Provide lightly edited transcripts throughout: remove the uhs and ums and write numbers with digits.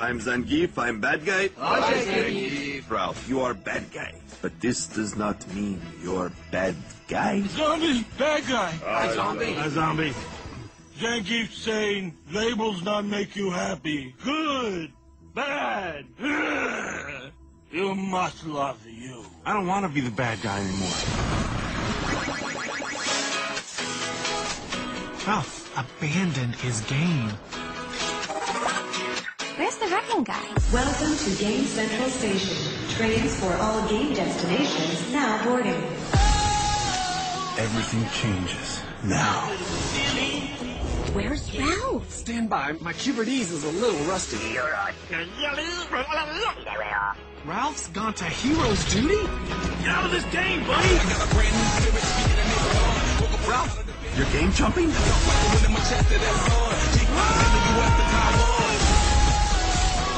I'm Zangief, I'm bad guy. Hi, Zangief. Ralph, you are bad guy. But this does not mean you're bad guy. Zombie, bad guy. Hi, Zombie. Hi, Zombie. Zangief saying labels not make you happy. Good, bad. You must love you. I don't want to be the bad guy anymore. Ralph abandoned his game. Where's the wrecking guy? Welcome to Game Central Station. Trains for all game destinations now boarding. Everything changes now. Where's Ralph? Stand by. My Cubertese is a little rusty. Ralph's gone to hero's duty? Get out of this game, buddy. Ralph, you're game jumping?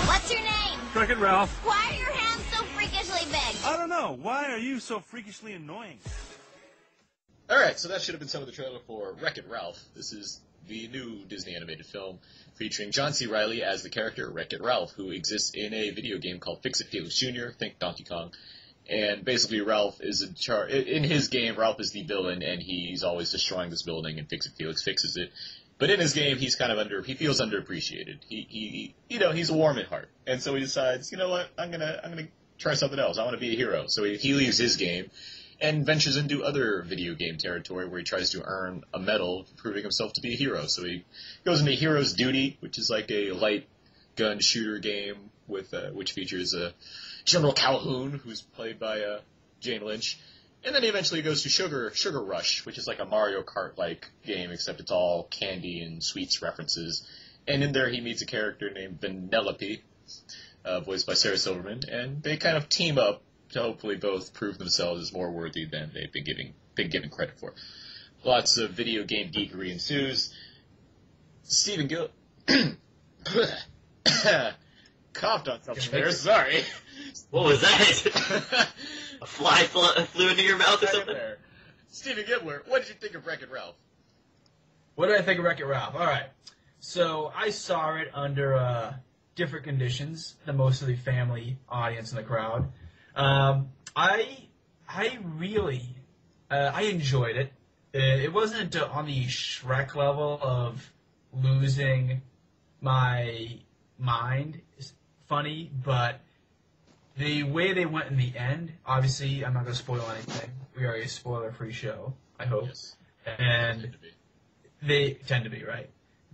What's your name? Wreck-It Ralph. Why are your hands so freakishly big? I don't know. Why are you so freakishly annoying? Alright, so that should have been some of the trailer for Wreck-It Ralph. This is the new Disney animated film featuring John C. Reilly as the character Wreck-It Ralph, who exists in a video game called Fix-It Felix Jr., think Donkey Kong. And basically Ralph is in charge. In his game, Ralph is the villain, and he's always destroying this building, and Fix-It Felix fixes it. But in his game, he's kind of he feels underappreciated. He's warm at heart. And so he decides, you know what, I'm gonna try something else. I want to be a hero. So he leaves his game and ventures into other video game territory where he tries to earn a medal for proving himself to be a hero. So he goes into Hero's Duty, which is like a light gun shooter game with which features General Calhoun, who's played by Jane Lynch. And then he eventually goes to Sugar Rush, which is like a Mario Kart-like game, except it's all candy and sweets references. And in there he meets a character named Vanellope, voiced by Sarah Silverman, and they kind of team up to hopefully both prove themselves as more worthy than they've been given credit for. Lots of video game geekery ensues. Stephen Gill coughed on something there. Sorry. What was that? A fly flew into your mouth or something? Stephen Gibbler, what did you think of Wreck-It Ralph? What did I think of Wreck-It Ralph? All right. So I saw it under different conditions than most of the family audience in the crowd. I really enjoyed it. It wasn't on the Shrek level of losing my mind. It's funny, but the way they went in the end, obviously, I'm not going to spoil anything. We are a spoiler-free show, I hope. Yes. And they tend to be, right?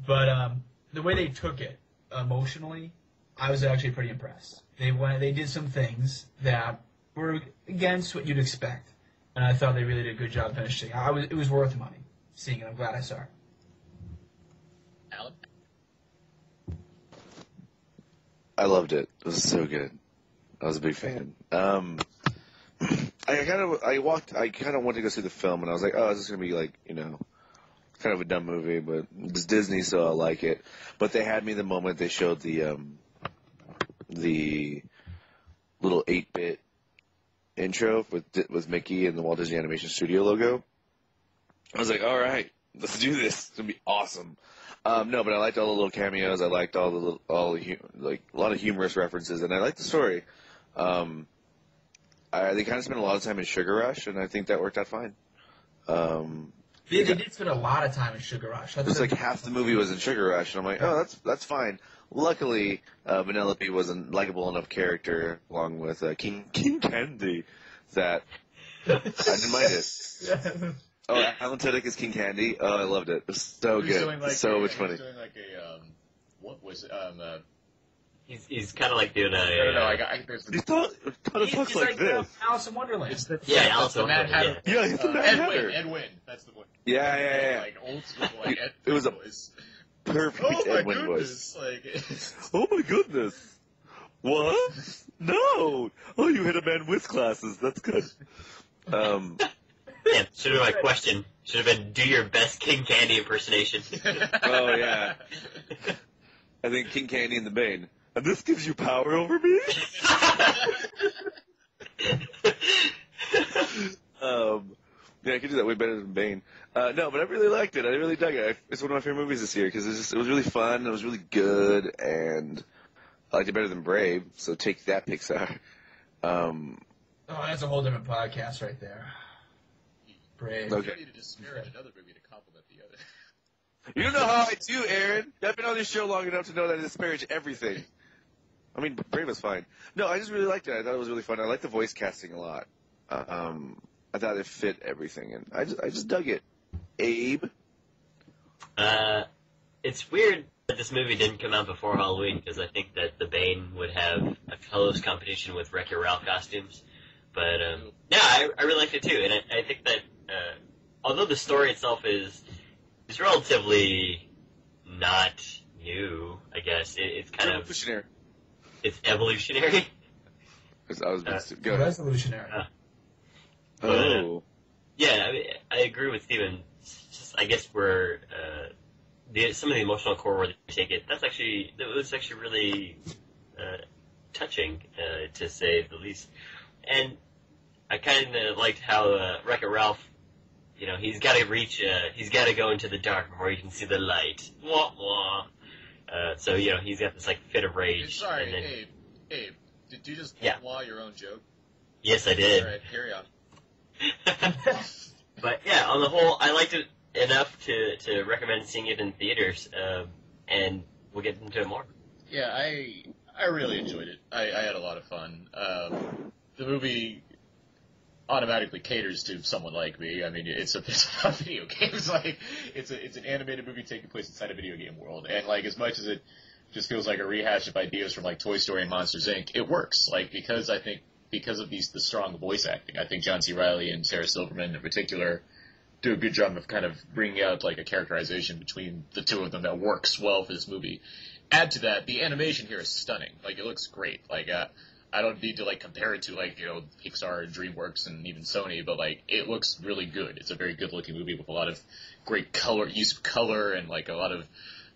But the way they took it emotionally, I was actually pretty impressed. They did some things that were against what you'd expect, and I thought they really did a good job finishing. It was worth the money seeing it. I'm glad I saw it. Alan? I loved it. It was so good. I was a big fan. I kind of wanted to go see the film, and I was like, oh, is this going to be like, kind of a dumb movie, but it's Disney, so I like it. But they had me the moment they showed the little 8-bit intro with Mickey and the Walt Disney Animation Studio logo. I was like, all right, let's do this. It's going to be awesome. No, but I liked all the little cameos. I liked a lot of humorous references, and I liked the story. They kind of spent a lot of time in Sugar Rush, and I think that worked out fine. They did spend a lot of time in Sugar Rush. It was like half the movie was in Sugar Rush, and I'm like, oh, that's fine. Luckily, Vanellope was a likable enough character, along with King Candy, that I didn't mind it. Oh, Alan Tudyk is King Candy. Oh, I loved it. It was so good. So much funny. He's doing like what was it? He's kind of like doing a... I don't know. There's He talks like this. Alice in Wonderland. Alice in Wonderland. Yeah, he's the Mad Hatter. Ed Wynn. That's the one. Yeah. Like old school. Like It was a voice. perfect Oh my Ed Wynn goodness! voice. Oh my goodness! What? No! Oh, you hit a man with glasses. That's good. Yeah, should have been my question. Should have been, do your best King Candy impersonation. Oh, yeah. I think King Candy and the Bane. And this gives you power over me? Yeah, I could do that way better than Bane. No, but I really liked it. I really dug it. It's one of my favorite movies this year because it was really fun. It was really good, and I liked it better than Brave, so take that, Pixar. Oh, that's a whole different podcast right there. Brave. Okay. You need to disparage another movie to compliment the other. You don't know how I do, Aaron. I've been on this show long enough to know that I disparage everything. I mean, Brave was fine. No, I just really liked it. I thought it was really fun. I liked the voice casting a lot. I thought it fit everything, and I just dug it. Abe? It's weird that this movie didn't come out before Halloween, because I think that the Bane would have a close competition with Wreck-It Ralph costumes. But, yeah, I really liked it too, and I think that, although the story itself is relatively not new, I guess, it's kind of... Evolutionary. It's evolutionary? Because I was go ahead. Revolutionary. Oh. Yeah, I mean, I agree with Steven. Just, I guess where some of the emotional core where they take it, it was actually really touching, to say the least. And I kind of liked how Wreck-It Ralph, he's got to go into the dark before he can see the light. Wah, wah. So, he's got this, fit of rage. Sorry, and then, Abe, did you just wah your own joke? Yes, I did. All right, carry on. But, yeah, on the whole, I liked it enough to recommend seeing it in theaters, and we'll get into it more. Yeah, I really enjoyed it. I had a lot of fun. The movie automatically caters to someone like me. I mean, it's about video games. It's an animated movie taking place inside a video game world, and as much as it just feels like a rehash of ideas from Toy Story and Monsters Inc., it works. Because of the strong voice acting, I think John C. Reilly and Sarah Silverman in particular do a good job of kind of bringing out a characterization between the two of them that works well for this movie. Add to that, the animation here is stunning. It looks great. I don't need to compare it to Pixar and DreamWorks and even Sony, but it looks really good. It's a very good looking movie with a lot of great use of color and a lot of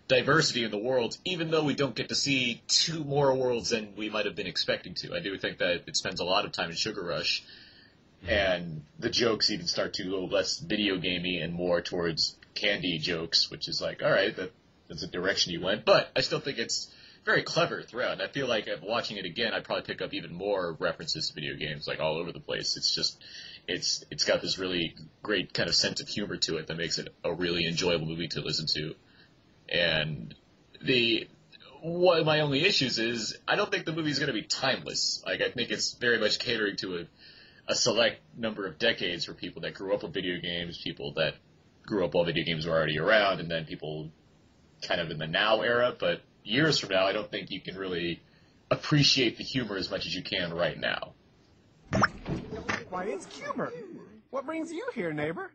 diversity in the worlds, even though we don't get to see two more worlds than we might have been expecting to. I do think that it spends a lot of time in Sugar Rush, and the jokes even start to go less video gamey and more towards candy jokes, which is all right, that's a direction you went, but I still think it's very clever throughout, and I feel like if watching it again, I'd probably pick up even more references to video games, all over the place. It's just, it's got this really great kind of sense of humor to it that makes it a really enjoyable movie to listen to. And one of my only issues is, I don't think the movie's going to be timeless. I think it's very much catering to a select number of decades for people that grew up with video games, people that grew up while video games were already around, and then people kind of in the now era, but years from now, I don't think you can really appreciate the humor as much as you can right now. Why, it's Cuber. What brings you here, neighbor?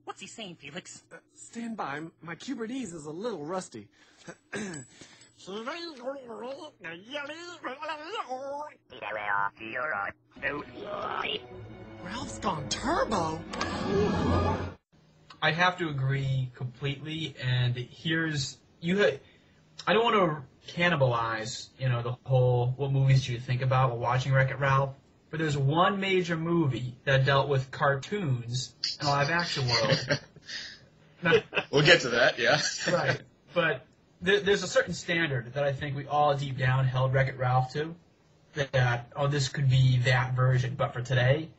What's he saying, Felix? Stand by. My Cuberdese is a little rusty. Ralph's gone turbo. I have to agree completely, and I don't want to cannibalize, the whole what movies do you think about while watching Wreck-It Ralph, but there's one major movie that dealt with cartoons in a live-action world. Now, we'll get to that, yeah. Right, but there's a certain standard that I think we all deep down held Wreck-It Ralph to, that, this could be that version, but for today,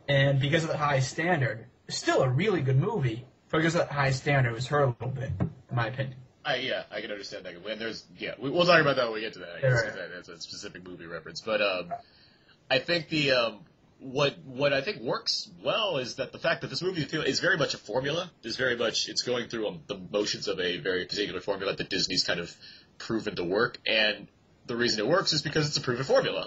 and because of the high standard, it's still a really good movie, but because of that high standard, it was hurt a little bit, in my opinion. I can understand that. And we'll talk about that when we get to that. I guess, right. That's a specific movie reference. But I think what I think works well is that the fact that this movie is very much a formula. It's going through the motions of a very particular formula that Disney's kind of proven to work. And the reason it works is because it's a proven formula.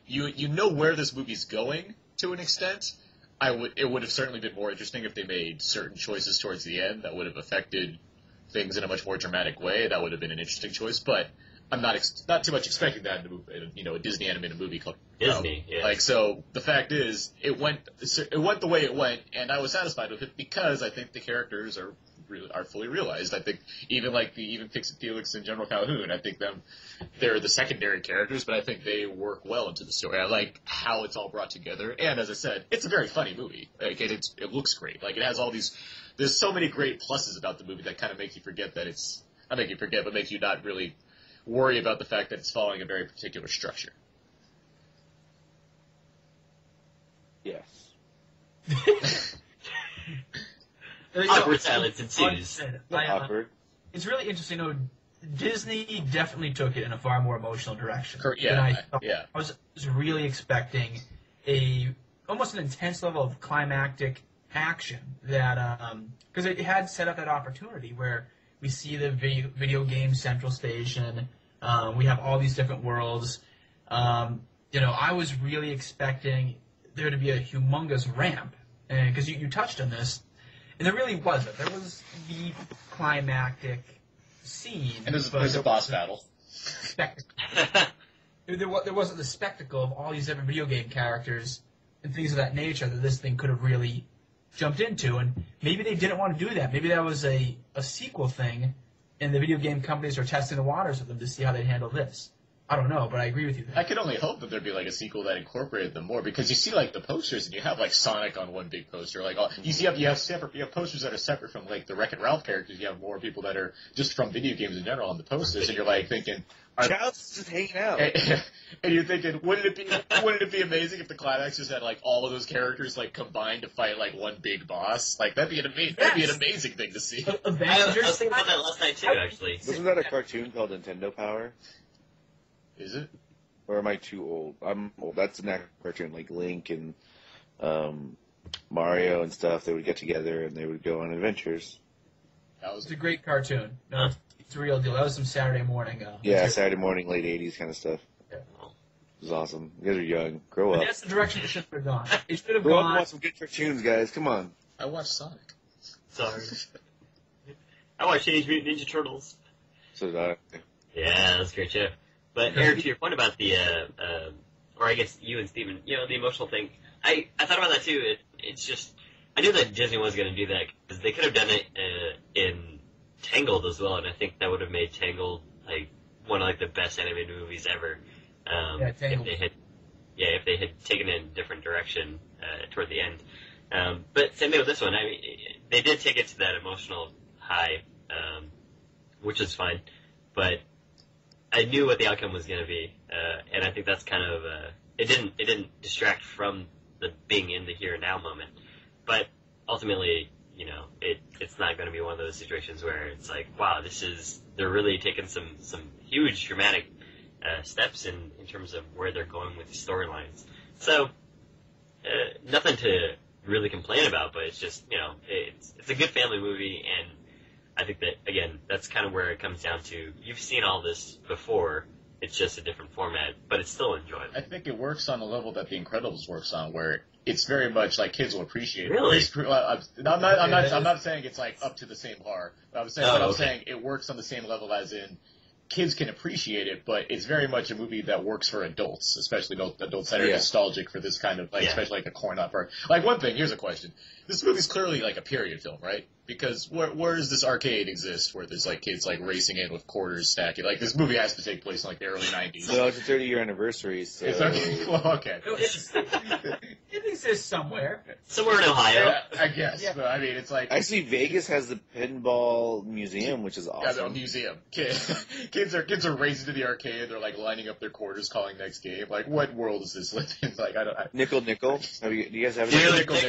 You know where this movie's going to an extent. It would have certainly been more interesting if they made certain choices towards the end that would have affected things in a much more dramatic way. That would have been an interesting choice, but I'm not too much expecting that in a Disney animated movie called Disney. Yeah. So the fact is, it went the way it went, and I was satisfied with it because I think the characters are fully realized. I think even Fix-It Felix and General Calhoun, I think they're the secondary characters, but I think they work well into the story. I like how it's all brought together, and as I said, it's a very funny movie. It looks great. It has all these. There's so many great pluses about the movie that kind of make you forget that it's. Not make you forget, but make you not really worry about the fact that it's following a very particular structure. Yes. Awkward silence ensues. Awkward. It's really interesting. Though, Disney definitely took it in a far more emotional direction. Yeah, than I thought. yeah. I was really expecting almost an intense level of climactic action that because it had set up that opportunity where we see the video game central station. We have all these different worlds. I was really expecting there to be a humongous ramp, because you touched on this, and there really wasn't. There was the climactic scene, And there's a boss battle. spectacle. there wasn't the spectacle of all these different video game characters and things of that nature that this thing could have really jumped into. And maybe they didn't want to do that. Maybe that was a sequel thing, and the video game companies are testing the waters with them to see how they'd handle this. I don't know, but I agree with you there. I could only hope that there'd be like a sequel that incorporated them more, because you see like the posters and you have like Sonic on one big poster, like you have posters that are separate from like the Wreck-It Ralph characters. You have more people that are just from video games in general on the posters, and you're like thinking, Child's just hanging out. and you're thinking, wouldn't it be amazing if the climax just had like all of those characters like combined to fight like one big boss? Like that'd be an amazing thing to see. I was thinking about that last night too, actually. Wasn't that a cartoon called Nintendo Power? Is it? Or am I too old? I'm old. That's an actual cartoon, like Link and Mario and stuff. They would get together and they would go on adventures. It's a great cartoon. No, it's a real deal. That was some Saturday morning. Saturday morning, late 80s kind of stuff. Yeah. It was awesome. You guys are young. Grow up. But that's the direction it should have gone. It should have Grow up gone. and watch some good cartoons, guys. Come on. I watched Sonic. Sorry. I watched Teenage Mutant Ninja Turtles. So did I. Yeah, that's a great show. But Eric, to your point about the, or I guess you and Steven, the emotional thing, I thought about that too. It's just, I knew that Disney was going to do that, because they could have done it in Tangled as well, and I think that would have made Tangled like one of like the best animated movies ever. Tangled. If they had taken it in a different direction toward the end. But same thing with this one. I mean, they did take it to that emotional high, which is fine, but I knew what the outcome was going to be, and I think that's kind of it didn't distract from the being in the here and now moment, but ultimately, it's not going to be one of those situations where it's like, wow, they're really taking some huge dramatic steps in terms of where they're going with the storylines. So nothing to really complain about, but it's just it's a good family movie, and I think that, again, that's kind of where it comes down to. You've seen all this before. It's just a different format, but it's still enjoyable. I think it works on the level that The Incredibles works on, where it's very much like kids will appreciate it. Really? I'm not saying it's like up to the same par. I'm saying it works on the same level as in kids can appreciate it, but it's very much a movie that works for adults, especially adults that are nostalgic for this kind of, especially like a corn up part. Like, one thing, here's a question. This movie's clearly like a period film, right? Because where does this arcade exist where there's like kids like racing in with quarters stacking? Like, this movie has to take place in like the early 90s. So it's a 30-year anniversary, so... It's okay. Well, okay. It exists somewhere. Somewhere in Ohio. Yeah, I guess. Yeah. But, I mean, it's like... Actually, Vegas has the Pinball Museum, which is awesome. Yeah, the museum. Kids are racing to the arcade. They're like lining up their quarters, calling next game. Like, what world is this living in? Like, Nickel. Do you guys have Nickel?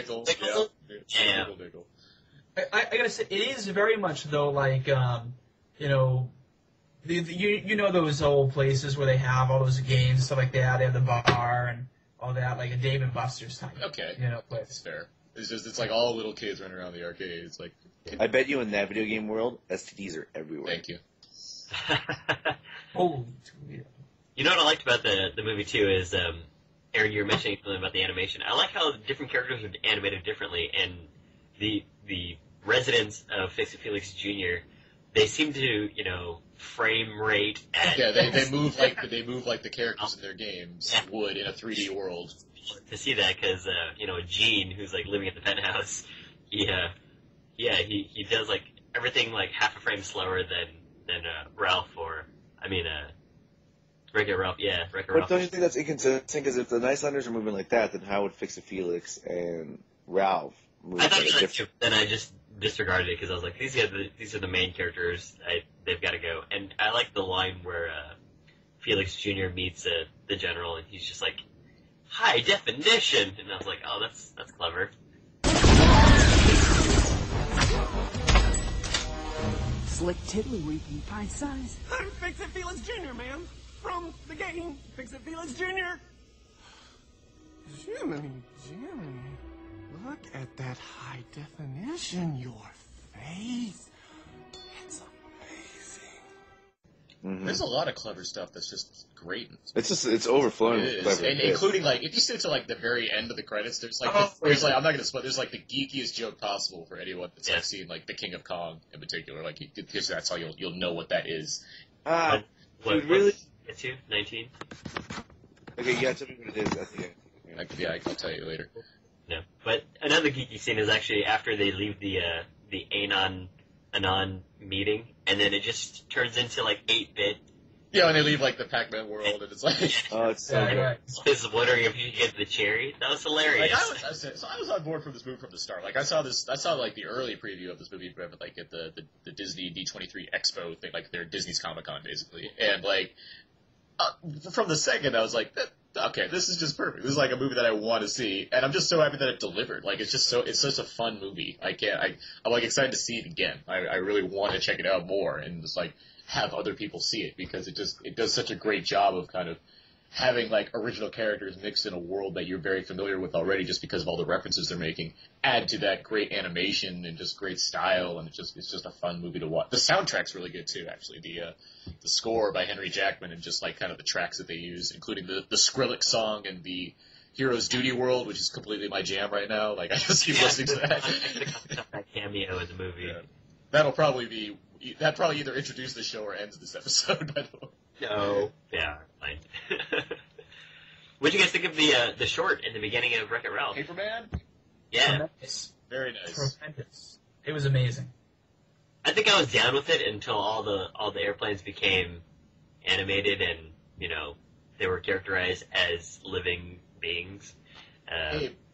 Yeah. Nickel. I gotta say, it is very much though like those old places where they have all those games and stuff like that. They have the bar and all that, like a Dave and Buster's type. Okay, place. That's fair. It's like all little kids running around the arcade. It's like, I bet you in that video game world, STDs are everywhere. Thank you. Holy Toledo. You know what I liked about the movie too is, Aaron, you were mentioning something about the animation. I like how different characters are animated differently, and the residents of Fix-It Felix Jr., they seem to, frame rate at... Yeah, they move like the characters in their games would in a 3D world. To see that, because, Gene, who's, like, living at the penthouse, he does, like, everything, like, half a frame slower than Ralph, Wreck-It Ralph, Wreck-It Ralph. But don't you think that's inconsistent? Because if the Nicelanders are moving like that, then how would Fix-It Felix and Ralph move? I thought you liked it, then I just disregarded it because I was like, these are the main characters. They've got to go. And I like the line where Felix Jr. meets the general, and he's just like, high definition, and I was like, oh, that's clever. Slick tiddlywinky pie size. I'm Fix-It Felix Jr., ma'am. From the game, Fix-It Felix Jr. Jiminy, look at that high definition. Your face. It's amazing. There's a lot of clever stuff that's just great. It's overflowing. It is. And including, like, if you sit to, like, the very end of the credits, there's, like, I'm not gonna spoil, there's, like, the geekiest joke possible for anyone that's, like, seen, like, The King of Kong in particular. Like, because that's how you'll know what that is. What really? It's 19? Okay, yeah, tell me what it is at the end. I'll tell you later. No. But another geeky scene is actually after they leave the Anon meeting, and then it just turns into, like, 8-bit. Yeah, when they leave, like, the Pac-Man world, and it's like... Oh, it's so good. Right. I was wondering if you could get the cherry. That was hilarious. Like, I was on board for this movie from the start. Like, I saw like, the early preview of this movie, like, at the Disney D23 Expo thing, like, their Disney's Comic-Con, basically. And, like, from the second, I was like, okay, this is just perfect. This is, like, a movie that I want to see. And I'm just so happy that it delivered. Like, it's such a fun movie. I'm, like, excited to see it again. I really want to check it out more and just, like, have other people see it because it does such a great job of kind of having, like, original characters mixed in a world that you're very familiar with already just because of all the references they're making, add to that great animation and just great style, and it's just a fun movie to watch. The soundtrack's really good too, actually. The score by Henry Jackman and just, like, kind of the tracks that they use, including the Skrillex song and the Hero's Duty World, which is completely my jam right now. Like, I just keep listening to that. That cameo in the movie. Yeah. That'd probably either introduce the show or ends this episode, by the way. No. Yeah, fine. What'd you guys think of the short in the beginning of Wreck-It Ralph? Paperman? Yeah. Tremendous. Very nice. Tremendous. It was amazing. I think I was down with it until all the airplanes became animated and, you know, they were characterized as living beings.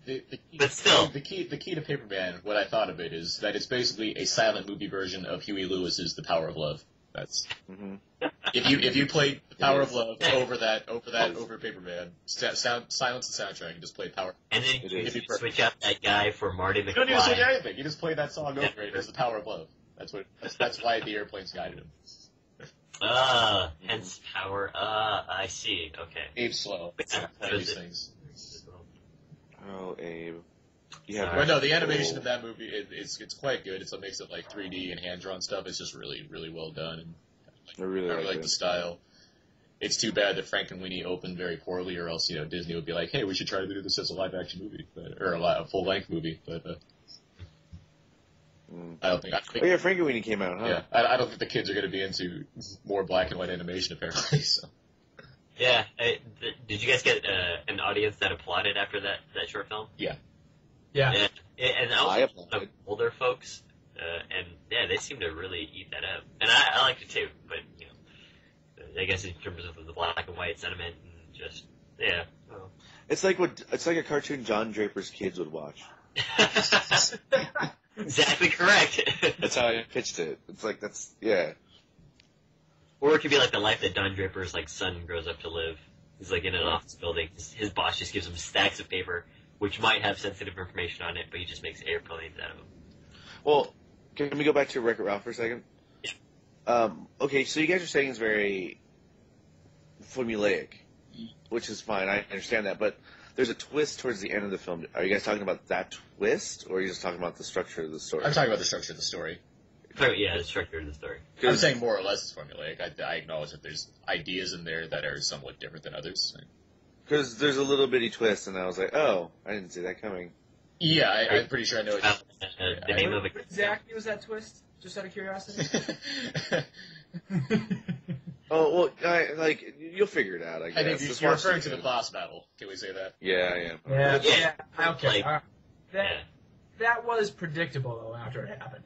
But still, the key to Paperman, what I thought of it is that it's basically a silent movie version of Huey Lewis's The Power of Love. That's if you played The Power of Love over Paperman, silence the soundtrack and just play Power. And then you switch out that guy for Marty McFly. You don't need to switch anything. You just play that song over it as The Power of Love. That's why the airplanes guided him. Hence power. I see. Okay. Abe Slow. These things. Oh, Abe. Well, no, the animation of that movie it's quite good. It makes it like 3D and hand drawn stuff. It's just really, really well done. And I really like the style. It's too bad that Frank and Winnie opened very poorly, or else Disney would be like, hey, we should try to do this as a live action movie, or a full length movie. But I don't think. Oh yeah, Frank and Winnie came out, huh? Yeah, I don't think the kids are going to be into more black and white animation apparently. So. Yeah. Did you guys get an audience that applauded after that short film? Yeah. Yeah. And I also older folks, and yeah, they seem to really eat that up. And I liked it too, but I guess in terms of the black and white sentiment and just well. It's like a cartoon John Draper's kids would watch. Exactly correct. That's how I pitched it. It's like Or it could be like the life that Don Draper's son grows up to live. He's like in an office building. His boss just gives him stacks of paper, which might have sensitive information on it, but he just makes airplanes out of them. Well, can we go back to Wreck-It Ralph for a second? Yeah. Okay, so you guys are saying it's very formulaic, which is fine. I understand that, but there's a twist towards the end of the film. Are you guys talking about that twist, or are you just talking about the structure of the story? I'm talking about the structure of the story. Yeah, the structure of the story. I'm saying more or less it's formulaic. I acknowledge that there's ideas in there that are somewhat different than others. Because there's a little bitty twist, and I was like, oh, I didn't see that coming. Yeah, I'm pretty sure I know it. The name of it. What exactly was that twist? Just out of curiosity. Oh, well, you'll figure it out, I guess. I think you're referring to the boss battle. Can we say that? Yeah, I am. Yeah. Okay. Like, that was predictable, though, after it happened.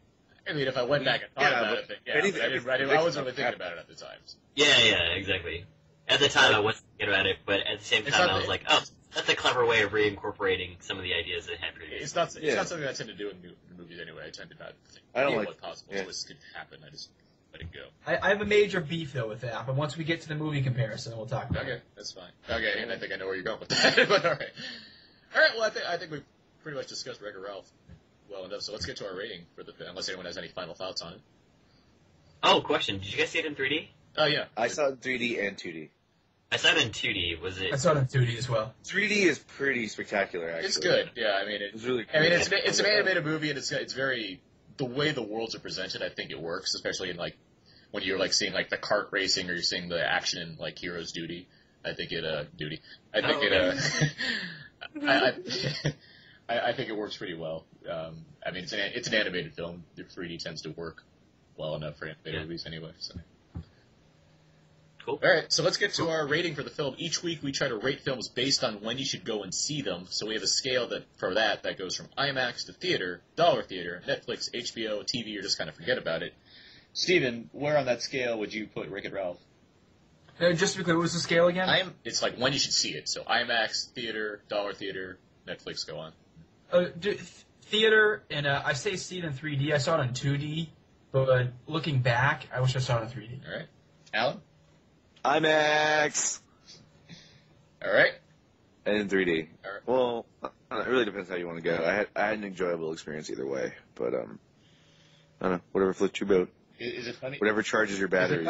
I mean, if I went back and thought about it, I wasn't really thinking about it at the time. Yeah, exactly. At the time, I wasn't thinking about it, but at the same time, I was like, oh, that's a clever way of reincorporating some of the ideas that had previously. It's not something I tend to do in movies anyway. I tend to not think what possible twists could happen. I just let it go. I have a major beef, though, with that, but once we get to the movie comparison, we'll talk about it. Okay, that's fine. Okay, and I think I know where you're going with that, but all right. All right, well, I think we've pretty much discussed Wreck-It Ralph well enough, so let's get to our rating for the film, unless anyone has any final thoughts on it. Oh, question. Did you guys see it in 3D? Oh, yeah. I saw it in 3D and 2D. I saw it in 2D. Was it? I saw it in 2D as well. 3D is pretty spectacular, actually. It's good, yeah. I mean, it's really cool. I mean, it's an animated movie, and it's very... The way the worlds are presented, I think it works, especially in, like, when you're, like, seeing, like, the kart racing or you're seeing the action in, like, Hero's Duty. I think it, I think it works pretty well. I mean, it's an animated film. The 3D tends to work well enough for animated movies anyway, so... Cool. All right, so let's get to our rating for the film. Each week we try to rate films based on when you should go and see them. So we have a scale that goes from IMAX to theater, dollar theater, Netflix, HBO, TV, or just kind of forget about it. Steven, where on that scale would you put Wreck-It Ralph? Just to be clear, what was the scale again? It's like when you should see it. So IMAX, theater, dollar theater, Netflix, go on. Theater, and I say see it in 3D. I saw it in 2D, but looking back, I wish I saw it in 3D. All right. Alan? IMAX! All right. And in 3D. All right. Well, it really depends how you want to go. I had an enjoyable experience either way, but, I don't know, whatever floats your boat. Is it funny? Whatever charges your batteries.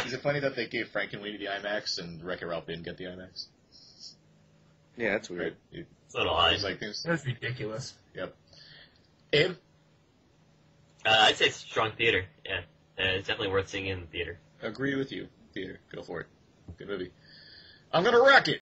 Is it funny that they gave Frankenweenie the IMAX and Wreck-It Ralph didn't get the IMAX? Yeah, that's weird. It's a little odd. That's ridiculous. Yep. Abe? I'd say it's strong theater. Yeah, it's definitely worth seeing in the theater. Agree with you. Theater. Go for it. Good movie. I'm gonna wreck it!